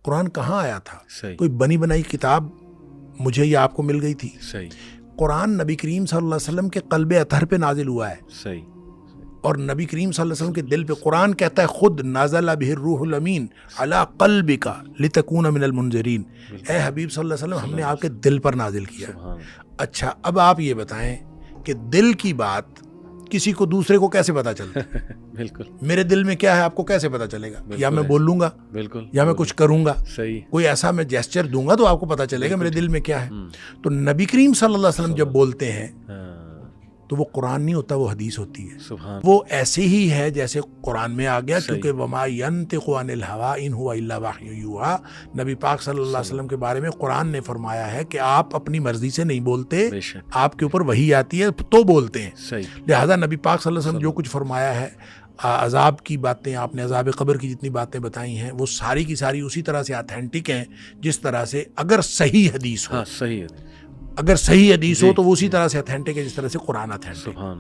قرآن کہاں آیا تھا؟ صحیح کوئی بنی بنائی کتاب مجھے یا آپ کو مل گئی تھی؟ صحیح قرآن نبی کریم صلی اللہ علیہ وسلم کے قلب اطہر پہ نازل ہوا ہے، صحیح اور نبی کریم صلی اللہ علیہ وسلم کے دل پہ قرآن کہتا ہے خود نازل بہ الروح الامین علی قلبک لتکون من المنذرین، اے حبیب صلی اللہ علیہ وسلم ہم نے آپ کے دل پر نازل کیا۔ سبحان اللہ۔ اچھا اب آپ یہ بتائیں کہ دل کی بات کسی کو دوسرے کو کیسے پتا چلتا ہے؟ بالکل میرے دل میں کیا ہے آپ کو کیسے پتا چلے گا؟ یا میں بالکل بولوں گا بالکل یا میں کچھ کروں گا، صحیح کوئی ایسا میں جیسچر دوں گا تو آپ کو پتا چلے گا میرے دل میں کیا ہے۔ تو نبی کریم صلی اللہ علیہ وسلم جب بولتے ہیں ہاں تو وہ قرآن نہیں ہوتا، وہ حدیث ہوتی ہے۔ سبحان وہ ایسے ہی ہے جیسے قرآن میں آ گیا، صحیح۔ کیونکہ وما ینطق عن الہوی ان هو الا وحی یوحی، نبی پاک صلی اللہ علیہ وسلم کے بارے میں قرآن نے فرمایا ہے کہ آپ اپنی مرضی سے نہیں بولتے، بے شک آپ کے اوپر وحی آتی ہے تو بولتے ہیں۔ صحیح لہذا نبی پاک صلی اللہ علیہ وسلم جو کچھ فرمایا ہے، عذاب کی باتیں آپ نے عذاب قبر کی جتنی باتیں بتائی ہیں وہ ساری کی ساری اسی طرح سے اتھینٹک ہیں جس طرح سے اگر صحیح حدیث ہو، ہاں صحیح ہے اگر صحیح حدیث ہو جی، تو وہ اسی طرح سے اتھینٹک ہے جس طرح سے قرآن اتھینٹک ہے۔ سبحان اللہ۔